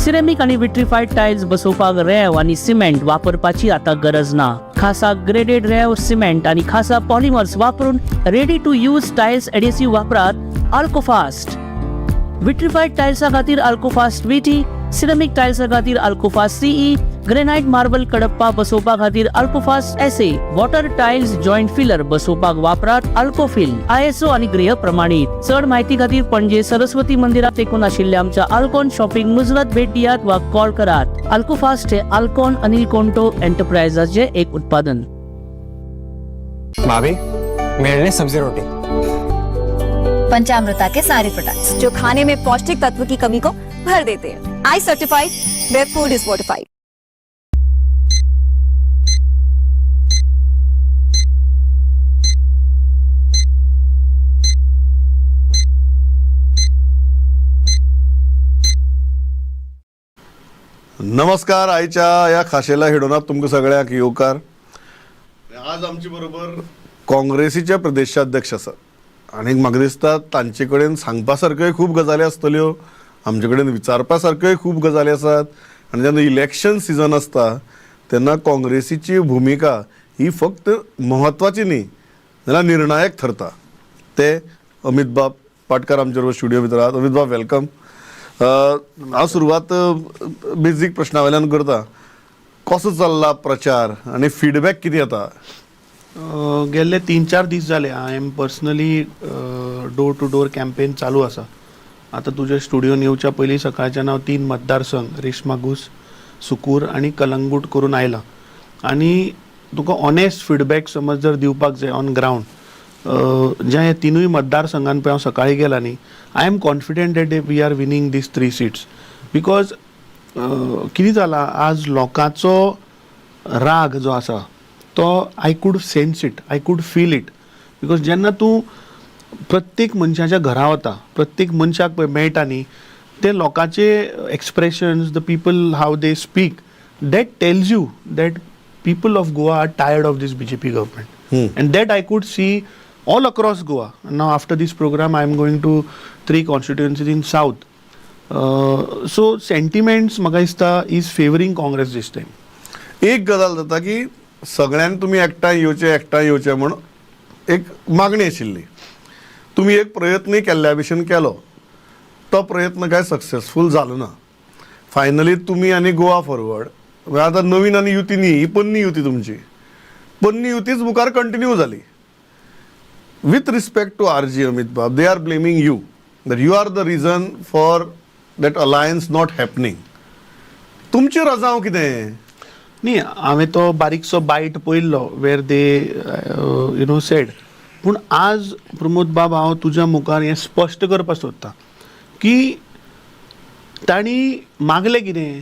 Ceramic आणि vitrified tiles बसवपाक रेव आणि cement वापरपाची आता गरज ना. खासा ग्रेडेड रेव सिमेंट आणि खासा पॉलिमर्स वापरून रेडी टू यूज टाइल्स एडेसिव्ह वापरात अल्कोफास्ट. विट्रिफाईड टाइल्सा खातीर अल्कोफास्ट VT, सिरेमिक टाइल्सा खातीर Alcofast CE, granite marble Kadappa बसवपा खातीर Alcofast SA, water tiles joint filler बसवपाक वापरात अल्कोफिल, ISO आणि गृह प्रमाणित. चड म्हायती खातीर पणजे सरस्वती मंदिरात तेकून आशिल्ल्या आमच्या अल्कोन शॉपिंग मुजरत भेट दियात वा कॉल करात. अल्कोफास्ट हे अल्कोन अनिल कोंटो एंटरप्राइजेसचे एक उत्पादन. भाभी मेरे लिए सब्जी रोटी. पंचामृता के सारे प्रोडक्ट्स जो खाने में पौष्टिक तत्व की कमी को भर देते हैं. I certified where food is fortified. नमस्कार. आयच्या या खाशेल्या हिडोनात तुमकां सगळ्यांक येवकार. आज आमचे बरोबर काँग्रेसीचे प्रदेशाध्यक्ष आसात आनी म्हाका दिसता तांचे कडेन सांगपा सारक्योय खूब गजाली आसतल्यो, आमचे कडेन विचारपा सारक्योय खूब गजाली आसात. आनी जेन्ना इलेक्शन सिजन आसता तेन्ना काँग्रेसीची भुमिका ही फक्त म्हत्वाची न्ही जाल्यार निर्णायक ठरता. ते अमित पाटकर आमचे बरोबर स्टुडियो भितर आहात. अमित वेलकम. हांव सुरवात बेजीक प्रश्ना वयल्यान करता. कसो चल्ला प्रचार आनी फीडबॅक कितें येता? गेल्ले 3-4 दीस जाले I am personally door to door campaign चालू आसा. आता तुझ्या स्टुडियोन येवच्या पयलीं सकाळच्यान हांव 3 मतदारसंघ रेशमागूस, सुकूर आनी कलंगूट करून आयलां. आनी तुका ऑनेस्ट फीडबॅक समज जर दिवपाक जाय ऑन ग्रावंड ज्या हे 3 मतदारसंघान पळय हांव सकाळीं गेला न्ही, I am confident that we are winning these 3 seats. Because कितें जाला, आज लोकांचो राग जो आसा तो I could sense it, I could feel it. Because जेन्ना तूं प्रत्येक मनशाच्या घरा वता, प्रत्येक मनशाक पळय मेळटा न्ही, ते लोकांचे expressions, the people how they speak, that tells you that people of Goa are tired of these BJP government. And that I could see all across Goa. Now after this program I am going to 3 constituencies in south. So sentiments म्हाका दिसता is favoring Congress this time. एक गजाल जाता की सगळ्यांनी तुम्ही एकठांय येवचे म्हण एक मागणी आशिल्ली. तुम्ही एक प्रयत्न केल्ल्या भशेन केलो, तो प्रयत्न काय सक्सेसफूल जालो ना. फायनली तुम्ही आणि गोवा फॉरवर्ड आतां नवीन आनी युती न्ही, ही पन्नी युती तुमची, पन्नी युतीच मुखार कंटिन्यू जाली. With respect to RG Amit Patkar, they are blaming you that you are the reason for that alliance not happening. तुमची रजाव कितें? न्ही, हांवें तो बारीकसो बायट पळयल्लो वेर दे सेड. पूण आज प्रमोद बाब हांव तुज्या मुखार हें स्पश्ट करपाक सोदतां की तांणी मागलें कितें.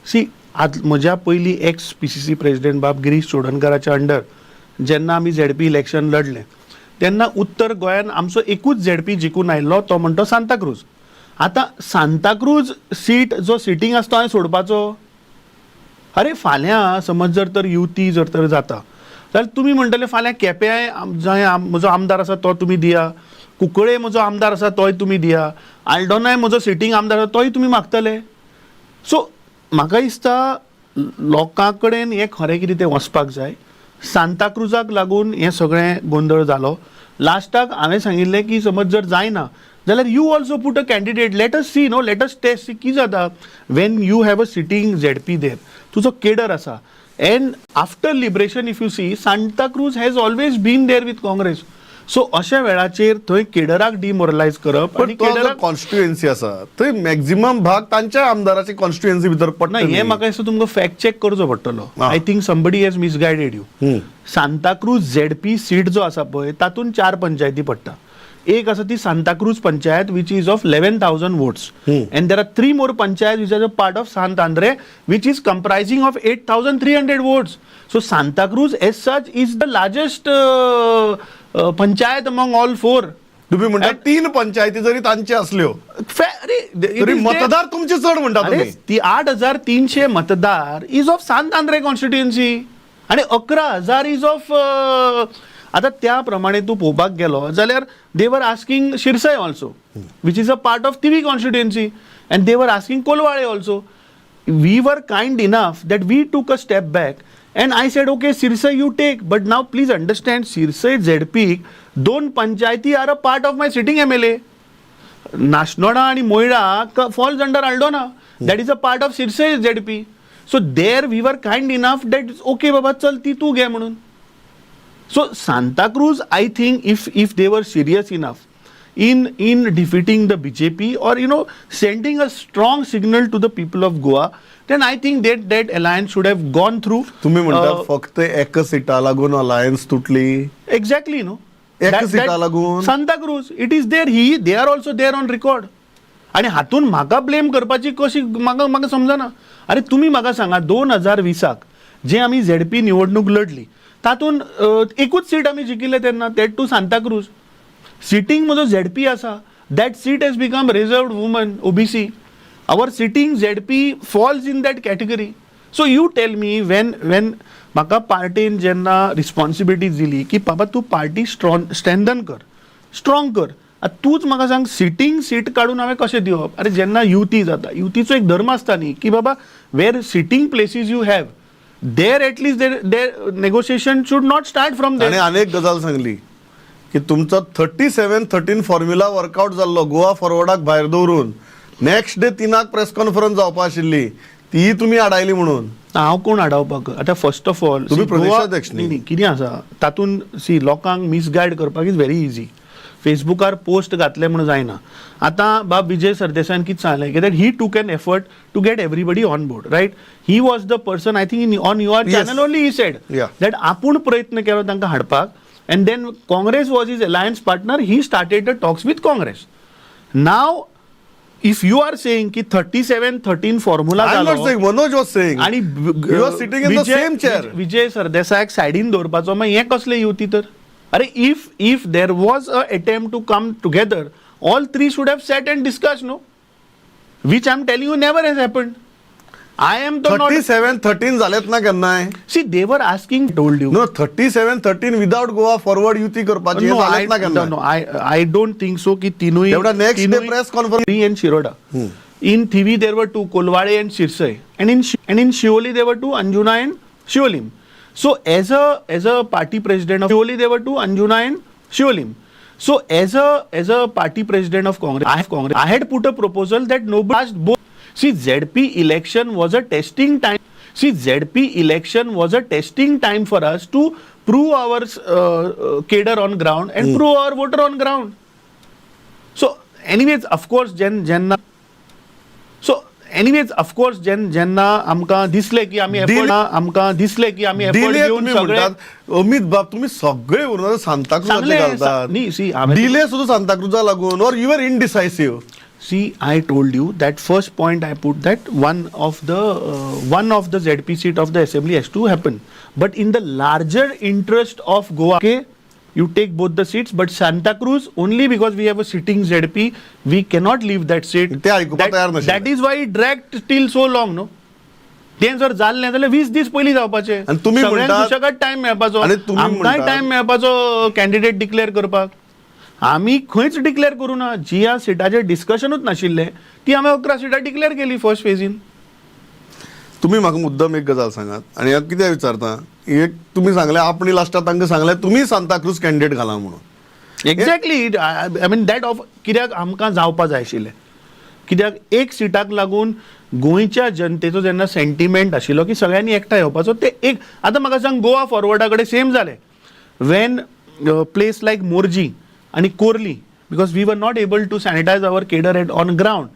सी, आज म्हज्या पयलीं एक्स PCC प्रेसिडेंट बाब गिरीश चोडणकराच्या अंडर जेन्ना आमी ZP इलेक्शन लढलें तेन्ना उत्तर गोंयान आमचो एकूच ZP जिखून आयिल्लो, तो म्हणतो सांताक्रूज. आतां सांताक्रूज सीट जो सिटींग आसा तो हांवें सोडपाचो? अरे फाल्यां समज जर तर युती जर तर जाता जाल्यार तुमी म्हणटले फाल्यां केप्यां जंय म्हजो आमदार आसा तो तुमी दिया, कुंकळे म्हजो आमदार आसा तोय तुमी दिया, आल्डोनाय म्हजो सिटींग आमदार आसा तोय तुमी मागतले. सो म्हाका दिसता लोकां कडेन हें खरें कितें तें वचपाक जाय. सांताक्रूजाक लागून हें सगळें गोंधळ जालो. लास्टाक हांवें सांगिल्लें की समज जर जायना जाल्यार you also put a candidate. Let us see, no let us test see कितें जाता when you have a sitting ZP there. तुजो केडर आसा. And after liberation if you see, Santa Cruz has always been there with Congress. So अशा वेळाचेर थंय केडराक डिमोरलायज करप आनी केडराक constituency आसा थंय मॅक्झिमम भाग तांच्या आमदाराची कॉन्स्टिट्युएन्सी भितर पडटा. हें म्हाका दिसता तुमकां फॅक्ट चेक करचो पडटलो. I think somebody has misguided you. Santacruz ZP seat जो आसा पळय तातूंत 4 पंचायती पडटा. एक आसा ती Santa Cruz panchayat which is of 11,000 votes. And there are 3 more panchayats which are a part of Sant Andre which is comprising of 8,300 votes. So Santa Cruz as such is the largest panchayat among all 4. तुम्ही म्हणता 3 पंचायती जरी तांचे असल्यो तरी मतदार तुमचे चढ म्हणटा तुम्ही. ती 8,300 मतदार इज ऑफ सांत आंद्रे कॉन्स्टिट्युएन्सी आणि 11,000 इज ऑफ आता त्या प्रमाणे तूं पळोवपाक गेलो जाल्यार they were asking Sirsaim also which is a part of Tivim constituency and they were asking Colvale also. We were kind enough that we took a step back and I said, okay, Sirsai you take, but now please understand, Sirsai ZP, दोन पंचायती are a part of my sitting MLA. Nasnoda and Moira falls under Aldona. That is a part of Sirsai ZP. So there we were kind enough that, okay, Baba, chal ti tu gaya manun. So Santa Cruz, I think if they were serious enough in defeating the BJP or, sending a strong signal to the people of Goa, then I think that alliance should have gone through. तुम्ही म्हणतात फक्त एक सीटा लागून alliance तुटली. Exactly, no. एक सीटा लागून. Santa Cruz, it is there. They are also there on record. आणि हातून म्हाका ब्लेम करपाची कशी म्हाका समजना. अरे तुम्ही म्हाका सांगा 2020 जे आमी ZP निवडणूक लढली तातून एकूच सीट आमी जिखिल्ले तेन्ना that to Santa Cruz. Sitting म्हजो ZP आसा that seat has become reserved woman OBC. Our sitting ZP falls in that category. So you tell me when म्हाका पार्टीन जेन्ना रिस्पॉन्सिबिलिटी दिली की बाबा तूं पार्टी स्ट्रेंथन कर, स्ट्रॉंग कर. तूच म्हाका सांग सिटींग सीट काडून हांवें कशें दिवप. अरे जेन्ना युती जाता युतीचो एक धर्म आसता न्ही की बाबा where sitting places you have there at least there negotiation should not start from there. आणि अनेक गजाल सांगली की तुमचा 37-13 फॉर्म्युला वर्कआउट जाल्लो गोवा फॉरवर्डाक भायर दवरून नेक्स्ट डे 3 प्रेस कॉन्फरन्स जावपा आशिल्ली ती तुम्ही आडायली म्हणून. हांव कोण आडावपाक. आतां फर्स्ट ऑफ ऑल तुम्ही प्रदेशाध्यक्ष न्ही. कितें आसा तातून लोकांक मिसगायड करपाक इज व्हेरी इजी. फेसबुकार पोस्ट घातले म्हणून जायना. आतां बाब विजय सरदेसायन कितें सांगलें की that he took an effort to get everybody on board, right. He was the person I think on your channel only he said that आपूण प्रयत्न केलो तांकां हाडपाक and then Congress was is alliance partner. He started the talks with Congress. Now if you are saying ki 37-13 formula I'm not saying, Manoj was saying. आणि you are sitting in the same chair. विजय सरदेसायक सायडीन दवरपाचो मागीर हें कसलें युती तर. अरे if there was a attempt to come together all three should have sat and discussed, no, which I'm telling you never has happened. I am the 37-13 झालेत ना केन्नाय. See, they were asking, told you. No, 37-13 without Goa forward युती करपाची No, झालेत ना केन्नाय. no, I don't think so. की तीनूय एवढा next day press conference. Three and Shiroda. In Thivi there were two, Kolwade and Sirsai, and in Shioli there were two, Anjuna and Shiolim. So as a party president of Shioli there were two, Anjuna and Shiolim. So as a party president of Congress, I had put a proposal that nobody asked both. See, ZP election was a testing time. For us to prove our cadre on ground and prove our voter on ground. So, anyways, of course, jenna आमकां दिसले की आमी effort घेवन सगळे अमित बाब तुम्ही सगळे उरून सांताक्रूज घालतात. डिले सुद्धा सांताक्रूजा लागून और you are indecisive. See, I told you that first point I put that one of the ZP seat of the assembly has to happen. But in the larger interest of Goa, okay, you take both the seats. But Santa Cruz, only because we have a sitting ZP, we cannot leave that seat. That is why it dragged till so long, no? तें जर जालें जाल्यार 20 दीस पयलीं जावपाचें. सगळ्यांक सुशेगाद time मेळपाचो. आमकांय टायम मेळपाचो कॅन्डिडेट डिक्लेअर करपाक. आमी खंयच डिक्लेअर करूं ना. जी ह्या सिटाचेर डिस्कशनूच नाशिल्लें ती आमी 11 सिटां डिक्लेअर केली फर्स्ट फेजीन. तुम्ही म्हाका मुद्दम एक गजाल सांगात आणि कितें विचारता एक तुम्ही सांगले आपणी लास्टात तांकां सांगलें तुमी सांताक्रूज कॅन्डिडेट घाला म्हणून. Exactly. I mean that of कित्याक आमकां जावपा जाय आशिल्लें. कित्याक एक सिटाक लागून गोंयच्या जनतेचो जेन्ना सेंटिमेंट आशिल्लो की सगळ्यांनी एकठांय येवपाचो ते एक. आतां म्हाका सांग गोवा फॉरवर्डा कडेन सेम जालें. वेन प्लेस लायक मोर्जी आणि Corley, because we were not able to sanitize our cadre on ground,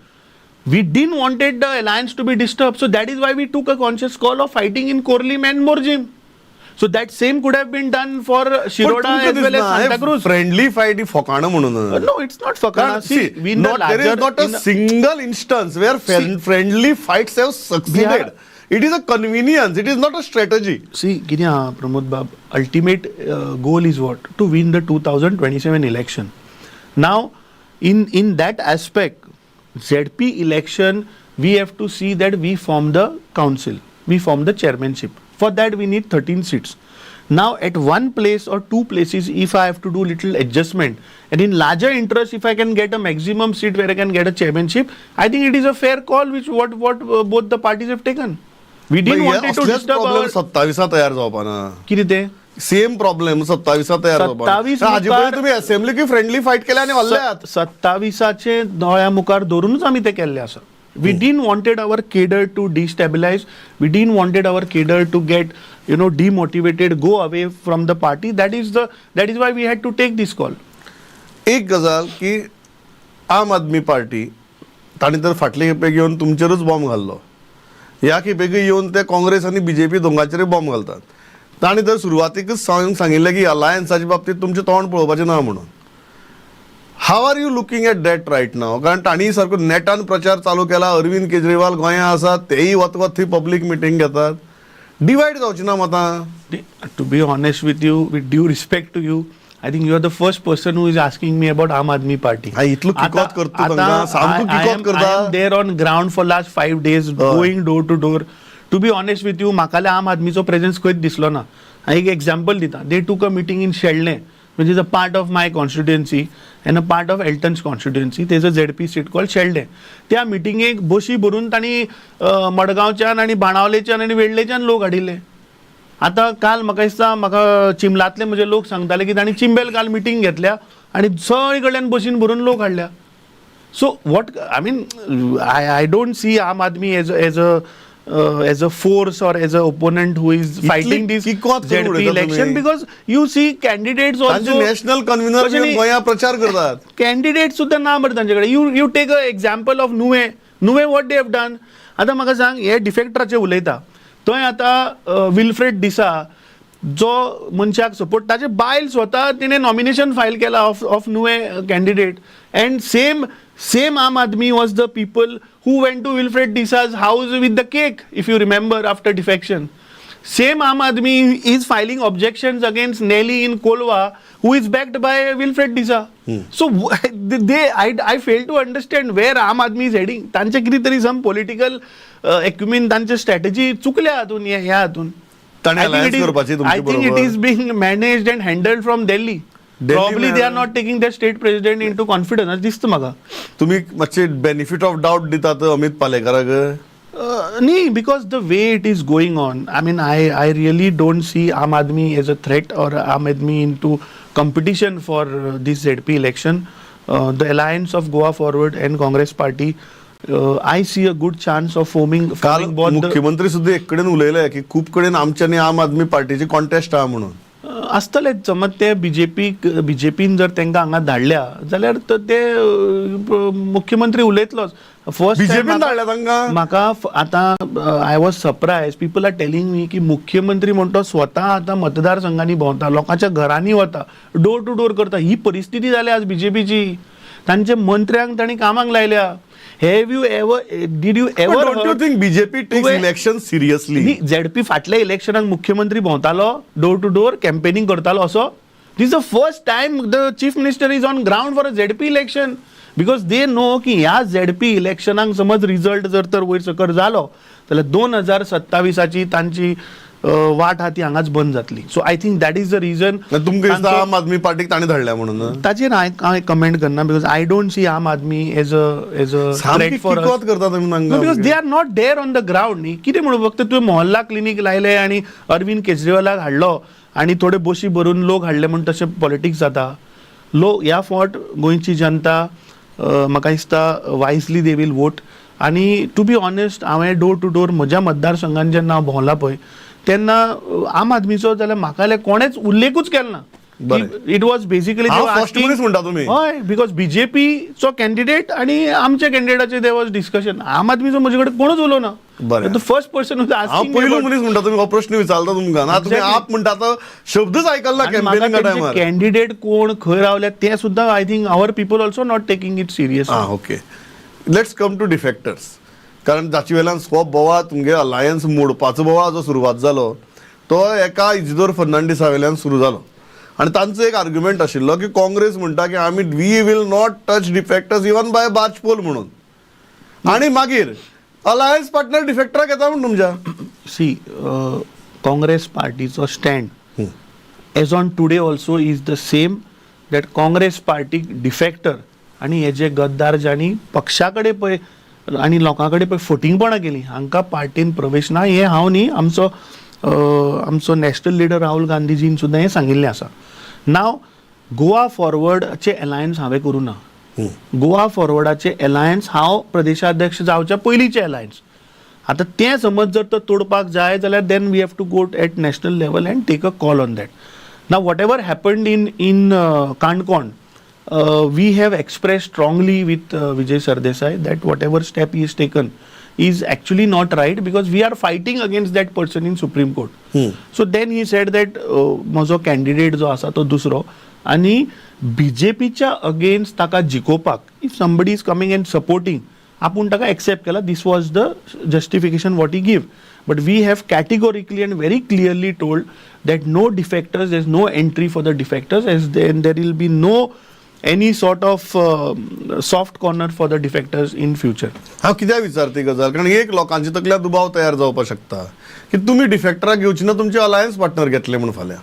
we didn't wanted the alliance to be disturbed. So that is why we took a conscious call of fighting in Korlim and Morjim. So that same could have been done for Shiroda as well as Santa Cruz. Friendly fight ही फकाणं म्हणून. No, it's not fakana. See, there is not a single instance where friendly fights have succeeded. It is a convenience. It is not a strategy. See, Kinya, Pramod Bab, ultimate goal is what? To win the 2027 election. Now, in that aspect, ZP election, we have to see that we form the council. We form the chairmanship. For that, we need 13 seats. Now at one place or two places, if I have to do little adjustment, and in larger interest, if I can get a maximum seat where I can get a chairmanship, I think it is a fair call which what both the parties have taken. We didn't want to disturb problem our 27 तयार जावपा ना किती ते same problem 27 तयार जावपा 27 हाजी पयलीं मुखार- तुम्ही असेंब्ली की फ्रेंडली फायट केल्या आनी हल्ल्यात 27चे दोळ्या मुखार धरूनच आम्ही ते केल्ले आसा. We didn't wanted our cadre to destabilize. We didn't wanted our cadre to get demotivated, go away from the party. That is why we had to take this call. एक गजाल की आम आदमी पार्टी तांणी तर फाटले खेपेक येवन तुमचेरूच बॉम्ब घाल्लो, ह्या खेपेक येवन ते काँग्रेस आनी बीजेपी दोंगाचेर बॉम्ब घालतात. तांणी तर सुरवातीकच सांगिल्लें की अलायन्साच्या बाबतींत तुमचें तोंड पळोवपाचें ना म्हणून. How are you looking at that right now? कारण तांणी सारको नेटान प्रचार चालू केला. अरविंद केजरीवाल गोंयांत आसात, तेय वत थंय पब्लीक मिटींग घेतात. डिवायड जावची ना मतां. To be honest with you, with due respect to you, I think you are the first person who is asking me about Aam Aadmi Party. हा, इतलो किकोत करता तांकां, सामको किकोत करता. I am there on ground for last 5 days, going door to door. To be honest with you, म्हाका आम आदमीचो presence खंयच दिसलो ना. हांव एक एक्झाम्पल दिता. They took a meeting in Sheldne, which is a part of my constituency and a part of Elton's constituency. There is a ZP seat called Sheldne. त्या मिटिंगेक बशी भरून तांणी मडगांवच्यान आनी बाणावलेच्यान आनी वेळ्ळेच्यान लोक हाडिल्ले. आतां काल म्हाका दिसता म्हाका चिंबलातले म्हजे लोक सांगताले की तांणी चिंबेल काल मिटींग घेतल्या आनी सगळे कडल्यान बशीन भरून लोक हाडल्या. So what I mean I don't see Aam Aadmi as a force or as a opponent who is fighting this किकोत करून ZP उडयता election, तुम्ही. because you see candidates तांचे also नॅशनल कन्व्हिनर गोंया प्रचार करतात. कॅन्डिडेट सुद्धा ना बरं तांच्याकडे. You take a example of Nuvem what they have done. आतां म्हाका सांग, हे डिफेक्टराचे उलयता थंय आतां विल्फ्रेड डिसा जो मनशाक सपोर्ट, ताचे बायल स्वता तिणें नॉमिनेशन फायल केला of Nuvem candidate. And same Aam Aadmi was the people who went to Wilfred Disa's house with the cake, if you remember, after defection. Same Aam Aadmi is filing objections against Nelly in Kolwa, who is backed by Wilfred Disa. So I fail to understand where Aam Aadmi is heading. तांचे किती तरी some political acumen, तांचे strategy चुकल्या हातून ह्या हातून. तांणी alliance करपाची तुमचे I think it बरोबर. is being managed and handled from Delhi. Probably they are not taking their state president into confidence. दिसतं म्हाका. तुम्ही मातशे बेनिफिट ऑफ डाउट दितात Amit पालेकराक. Nee, because the way it is going on, I mean, I really don't see Aam Aadmi as a threat or Aam Aadmi into competition for this ZP election. The alliance of Goa Forward and Congress Party, I see a good chance of forming काल both the. मुख्यमंत्री सुद्धा एक कडेन उलयले की खूप कडेन आमच्या आनी आम आदमी पार्टीची कॉन्टेस्ट आहा म्हणून. आसतलेच समज ते बीजेपीन जर तांकां हांगा धाडल्या जाल्यार ते मुख्यमंत्री उलयतलोच. फर्स्ट बीजेपीन धाडल्या तांकां. म्हाका आतां I was surprised. People are telling me की मुख्यमंत्री म्हणतो स्वता आतां मतदारसंघांनी भोंवता, लोकांच्या घरांनी वता, डोर टू डोर करता. ही परिस्थिती जाली आज बीजेपीची. तांचे मंत्र्यांक तांणी कामाक लायल्या. Did you ever Don't you think BJP takes election seriously? ZP फाटल्या इलेक्शनाक मुख्यमंत्री भोंवतालो, डोर टू डोर कॅम्पेनिंग करतालो असो? This is the first time the chief minister is on ground for a ZP election, because they know की ह्या ZP इलेक्शनाक समज result जर तर वयर सकल जालो जाल्यार 2027ची तांची वाट हा ती हांगाच बंद जातली. So I think that is the reason. तुमकां दिसता आम आदमी पार्टीक ताणी धाडल्या म्हणून? ताचेर हांव कमेंट करना, because I don't see Aam Aadmi as a threat for us. करता तुम्ही because they are not there on the ground. न्ही कितें म्हणून फक्त तुवें मोहल्ला क्लिनीक लायले आनी अरविंद केजरीवालाक हाडलो आनी थोडे बशी भरून लोक हाडले म्हणून तशें पॉलिटिक्स जाता. लोक ह्या फावट गोंयची जनता म्हाका दिसता वायजली दे वील वोट. आनी टू बी ऑनेस्ट हांवें डोर टू डोर म्हज्या मतदारसंघान जेन्ना हांव भोंवला पळय तेन्ना आम आदमीचो जाल्यार म्हाका कोणेच उल्लेखूच केलो ना. इट वॉज बेसिकली म्हणटा तुम्ही? हय, बिकॉज बीजेपीचो कॅन्डिडेट आनी आमच्या कॅन्डिडेटाचे दे वॉज डिस्कशन. आम आदमीचो म्हजे कडेन कोणूच उलो ना. द फर्स्ट पर्सन हांव पयलो मनीस म्हणटा तुमी हो प्रश्न विचारता तुमकां ना. तुमी आप म्हणटा तो शब्दच आयकला कॅम्पेनिंगा टायमार. कॅन्डिडेट कोण खंय रावल्या ते सुद्दां I think our people also not taking it serious. Okay, let's come to defectors. कारण जाचे वेल्यान हो बोवाळ तुमगे अलायन्स मोडपाचो बोवाळ जो सुरवात जालो तो एका इजिदोर फर्नांडीसा वयल्यान सुरू जालो. आनी तांचो एक आर्ग्युमेंट आशिल्लो की काँग्रेस म्हणटा की आमी we will not touch defectors even by बाजपोल म्हणून. आनी मागीर अलायन्स पार्टनर डिफेक्टराक येता म्हण तुमच्या. सी काँग्रेस पार्टीचो stand as on today also is the same that Congress पार्टीक डिफेक्टर आनी हे जे गद्दार ज्यांनी पक्षा कडेन पळय आनी लोकां कडेन पळय फटिंगपणां केली हांकां पार्टीन प्रवेश ना हें हांव न्ही आमचो नॅशनल लिडर राहुल गांधीजीन सुद्दां हें सांगिल्लें आसा. नाव गोवा फॉरवर्डाचे अलायन्स हांवें करूं ना. गोवा फॉरवर्डाचे अलायन्स हांव प्रदेशाध्यक्ष जावच्या पयलींचे अलायन्स. आतां तें समज जर तो तोडपाक जाय जाल्यार then we have to go at national level and take a call on that. Now whatever happened in Canacona we have expressed strongly with Vijay Sardesai that whatever step he has taken is actually not right because we are fighting against that person in Supreme Court. So then he said that म्हजो candidate जो आसा तो दुसरो आनी BJPच्या against ताका जिकोवपाक if somebody is coming and supporting आपूण ताका accept केला. This was the justification what he gave. But we have categorically and very clearly told that no defectors, there is no entry for the defectors as then there will be no any sort of soft corner for the defectors in future. हांव कित्याक विचारता गजाल कारण एक लोकांचे तकल्या दुबाव तयार जावपाक शकता की तुमी डिफेक्टराक घेवची ना तुमचे अलायन्स पार्टनर घेतले म्हणून फाल्यां.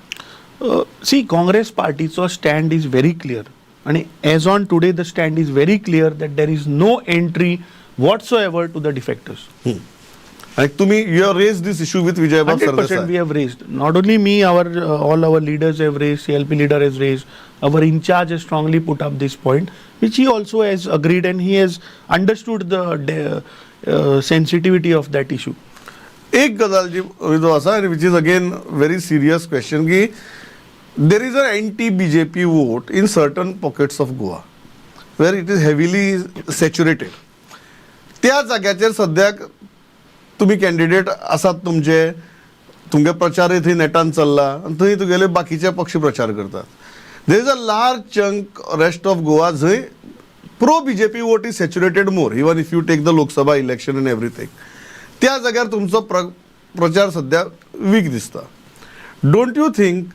सी काँग्रेस पार्टीचो स्टँड इज व्हेरी क्लियर आनी as on today the stand is very clear that there is no entry whatsoever to the defectors. आणि तुम्ही you have raise this issue with Vijay 100% we have raised. Not only me, all our leaders have raised, CLP leader has raised, our in charge has strongly put up this point, which he also has agreed and he has understood the sensitivity of that issue. एक गजाल जी जो आसा which is again very serious question की there is a anti BJP vote in certain pockets of Goa where it is heavily saturated. त्या जाग्याचेर सद्याक तुम्ही कॅन्डिडेट आसात तुमगे प्रचारय थंय नेटान चल्ला आनी थंय तुगेले बाकीचे पक्ष प्रचार करतात. There is a large chunk rest of Goa जंय pro BJP vote is saturated more even if you take the Lok Sabha election and everything. त्या जाग्यार तुमचो प्रचार सध्या वीक दिसता. Don't you think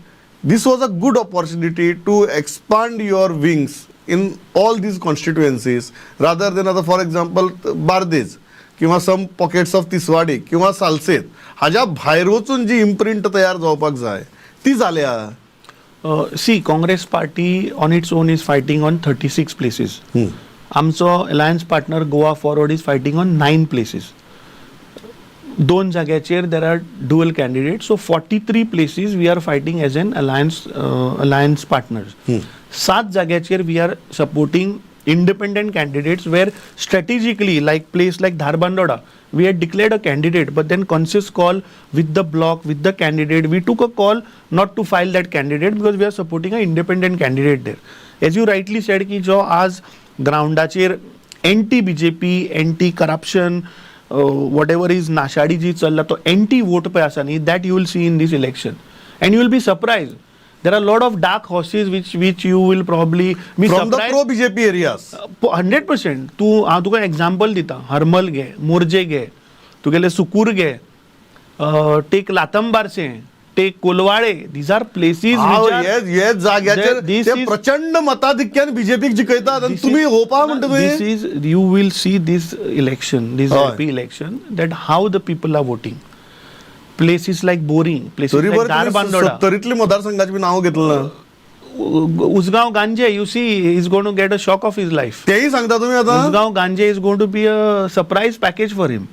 this was a good opportunity to expand your wings in all these constituencies rather than आतां for example Bardez किंवा some pockets of Tiswadi किंवा सालसेत हाज्या भायर वचून जी इम्प्रिंट तयार जावपाक जाय ती जाल्या. See Congress party on its own is fighting on 36 places. आमचो alliance partner Goa Forward is fighting on 9 places. 2 जाग्याचेर there are dual candidate so 43 places we are fighting as an alliance partners. 7 जाग्याचेर we are supporting independent candidates where strategically like place like Dharbandora we had declared a candidate but then conscious call with the bloc with the candidate we took a call not to file that candidate because we are supporting an independent candidate there. As you rightly said ki jo आज ग्राउंडाचेर anti BJP anti corruption whatever is नाशाडी जी चल्ला तो anti vote पळय आसा न्ही that you will see in this election and you will be surprised. There are a lot of dark horses which you will probably be from surprised. the pro BJP areas. 100%. तू हांव तुका example दिता. हरमल घे, मोर्जे घे, तुगेले सुकूर घे, take Latambarcem, take Colvale. These are places हे जाग्याचेर ते प्रचंड मताधिक्यान बीजेपीक जिखयतात आणि तुम्ही होपा म्हणटा तुमी. This is you will see this election, this LP election that how the people are voting. Places like Boring, places like Dharbandora. 70tली मतदारसंघाची बी नाव घेतलं ना. Usgaon Ganje, you see, he's going to get a shock of his life. तेही सांगता तुम्ही आता. Usgaon Ganje is going to be a surprise package for him.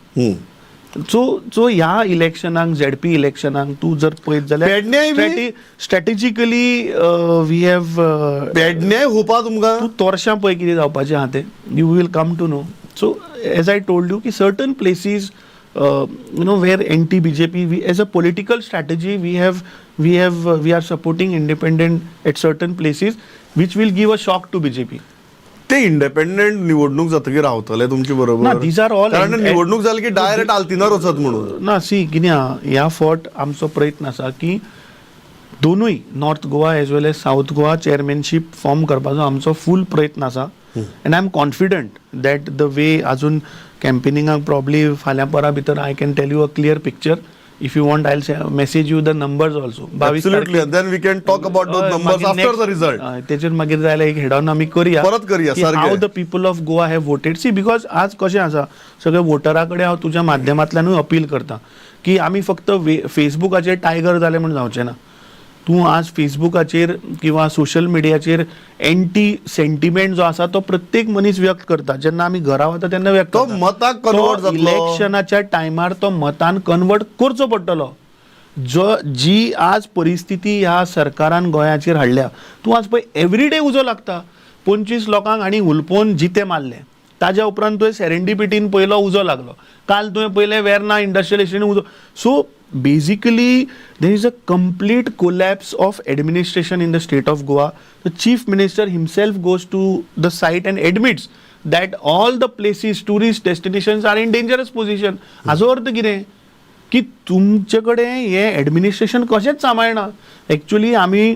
So ह्या इलेक्शनाक ZP इलेक्शनाक तू जर पळयत जाल्यार स्ट्रॅटेजिकली वी हॅव पेडणे होपा तुमकां तू तोरशां पळय कितें जावपाचें आहा तें you will come to know. So as I told you की certain places where anti-BJP, as a political strategy, we are supporting independent at certain places, which will give a shock to BJP. ते independent निवडणूक जातकीर रावतले तुमचे बरोबर ना. these are all कारण निवडणूक जाली की डायरेक्ट आल्तिनार वचत म्हणून ना. सी कितें आहा ह्या फावट आमचो प्रयत्न आसा की दोनूय north Goa as well as south Goa chairmanship form करपाचो आमचो फूल प्रयत्न आसा. And I am confident that the way अजून कॅम्पेनिंगाक प्रॉब्ली फाल्यां परा भितर I can tell you a clear picture. If you want, I'll message you the numbers also. Absolutely, and then we can talk about those numbers after the result. तेचेर मागीर जाल्यार एक head on आमी करूया. परत करूया सारकें. How the people of Goa have voted. See, because आज कशें आसा सगळे वोटरा कडेन हांव तुज्या माध्यमांतल्यानूय अपील करता की आमी फक्त फेसबुकाचेर टायगर जाले म्हणून जावचें ना. तूं आज फेसबुकाचेर किंवा सोशल मिडियाचेर एंटी सेंटिमेंट जो आसा तो प्रत्येक मनीस व्यक्त करता. जेन्ना आमी घरा वता तेन्ना व्यक्त तो करता. मताक कन्वर्ट तो जातलो. इलेक्शनाच्या टायमार तो मतान कन्वर्ट करचो पडटलो. जी आज परिस्थिती ह्या सरकारान गोंयाचेर हाडल्या, तूं आज पळय एवरीडे उजो लागता. 25 लोकांक आनी हुलपोवन जिते मारले. ताज्या उपरांत तुवें सेरेंडिपिटीन पयलो उजो लागलो. काल तुवें पयलें वेर्ना इंडस्ट्रियल एस्टेटीन उजो. So basically there is a complete collapse of administration in the state of Goa. The chief minister himself goes to the site and admits that all the places, tourist destinations are in dangerous position. हाजो अर्थ कितें की तुमचे कडेन हे administration कशेंच सांबाळना. Actually आमी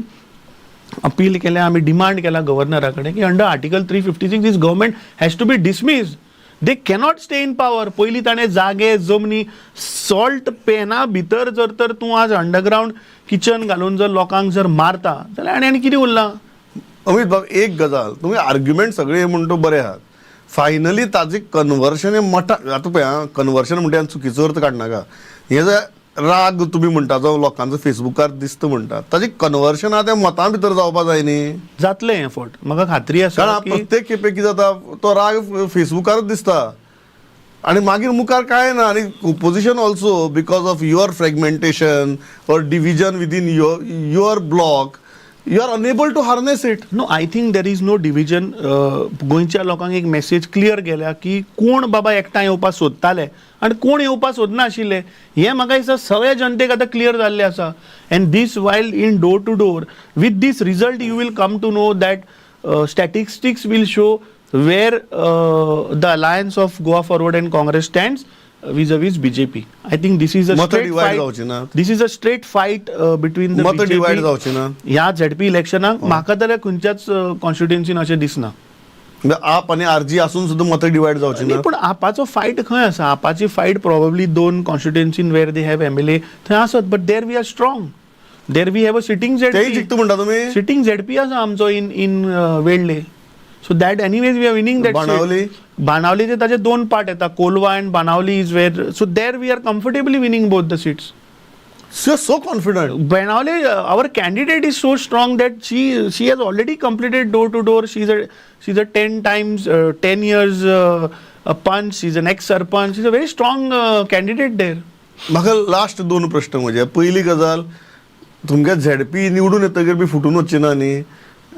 appeal केलें, आमी डिमांड केला गव्हर्नरा कडेन की under article 356 this government has to be dismissed. They cannot stay in power. पयलीं ताणें जागे जमनी सॉल्ट पेना भितर जर तर तूं आज अंडरग्रावंड किचन घालून जर लोकांक जर मारता जाल्यार आनी कितें उरलां. अमित बाब, एक गजाल, तुम्ही आर्ग्युमेंट सगळे म्हणतो बरे आहात. फायनली ताजे कन्वर्शन हे मठा आता पळय हां, कन्वर्शन म्हणटा चुकीचो अर्थ काडनाका. हे जे राग तुम्ही म्हणटा जो लोकांचो फेसबुकार दिसता म्हणटा, ताजे कन्वर्शन आहा तें मतां भितर जावपाक जाय न्ही. जातलें हें फावट म्हाका खात्री आसा. कारण प्रत्येक खेपे कितें जाता, तो राग फेसबुकारूच दिसता आणि मागीर मुखार काय ना. आणि opposition also because of your fragmentation or division within your block you are unable to harness it. No, I think there is no division. गोंयच्या लोकांक एक मेसेज क्लियर गेल्या की कोण बाबा एकठांय येवपाक सोदताले आनी कोण येवपाक सोदना आशिल्ले हें म्हाका दिसता सगळ्या जनतेक आतां क्लियर जाल्लें आसा. And these while in door to door with these result you will come to know that statistics will show where the alliance of Goa Forward and Congress stands vis-a-vis BJP. I think this is a straight fight. This is a straight fight between the मत divide जावची ना ह्या ZP इलेक्शनाक. म्हाका जाल्यार खंयच्याच कॉन्स्टिट्युएन्सीन अशें दिसना. आप आणि आरजी असून सुद्धा मत डिवाइड जावची ना. पण आपाचो फायट खंय आसा. आपाची फायट प्रॉब्ली 2 कॉन्स्टिट्युएन्सीन वेर दे हॅव MLA थंय आसत. But there we are strong. There we have a sitting तेही जिखता म्हणटा तुम्ही. सिटींग झेडपी आसा आमचो in Velim. So that anyways we are winning that. बाणावलीचे ताचे 2 पार्ट येता. Colva and Benaulim is where. So there we are comfortably winning both the seats. So confident. Banawale, our candidate is so strong that she has already completed door to door. She's a 10 years a punch. She's an ex-sarpanch. She's a very strong candidate there. म्हाका last 2 प्रश्न म्हणजे पहिली गजाल, तुमच्या ZP निवडून येतकीर बी फुटून वचची ना न्ही.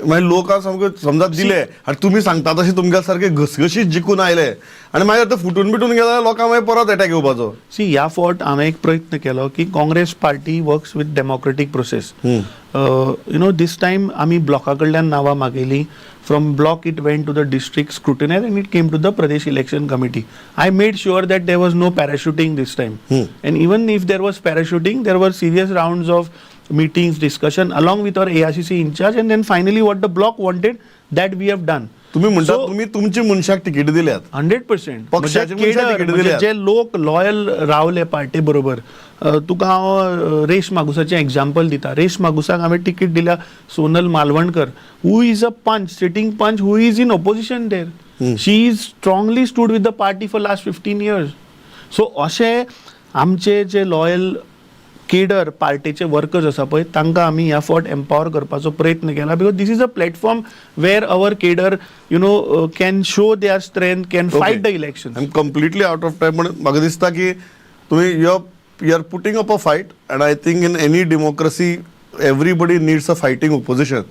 मागीर लोकांक सामके समजा दिले आनी तुमी सांगता तशें तुमच्या सारखे घसघशीत जिखून आयले आनी मागीर ते फुटून बिटून गेल्यार लोकांक मागीर परत अटॅक येवपाचो. सी ह्या फावट हांवें एक प्रयत्न केलो की Congress party works with democratic process. You know this time आमी ब्लॉका कडल्यान नांवां मागयलीं. From block it went to the district scrutinizer and it came to the Pradesh election committee. I made sure that there was no parachuting this time. And even if there was parachuting there were serious rounds of meetings, discussion along with our ARCC in charge, and then finally what the bloc wanted that we have done. तुम्ही म्हणता तुम्ही तुमची मनशाक ticket दिल्यात. 100%. पक्षाची मनशाक ticket दिल्यात. जे लोक लॉयल रावले पार्टी बरोबर. तुका हांव रेश मागुसाचें एग्जाम्पल दिता. रेश मागुसाक हांवें तिकीट दिल्या. Sonal Malvankar who is a पंच, सिटींग पंच, who is in opposition there. She is strongly stood with the party for last 15 years. So अशें आमचे जे लॉयल केडर पार्टीचे वर्कर्स आसा पळय तांकां आमी ह्या फावट एम्पावर करपाचो प्रयत्न केला. Because this is a platform where our cadre you know can show their strength, can fight the election. I am completely out of time. पण म्हाका दिसता की तुम्ही you are putting up a fight and I think in any democracy everybody needs a fighting opposition.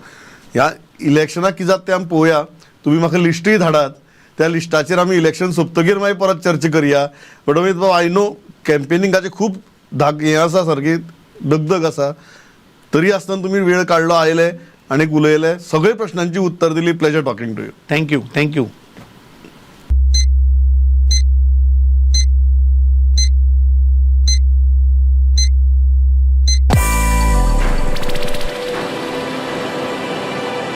ह्या इलेक्शनाक कितें जाता तें आमी पळोवया. तुम्ही म्हाका लिस्टूय धाडात. त्या लिस्टाचेर आमी इलेक्शन सोंपतकीर मागीर परत चर्चा करया. बट अमित बाब, आय नो कॅम्पेनिंगाचे खूब हे आसा, सारकी दगदग आसा. तरी आसतना तुम्ही वेळ काडलो, आयले आणि उलयले. सगळे प्रश्नांची उत्तर दिली. Pleasure talking to you. Thank you.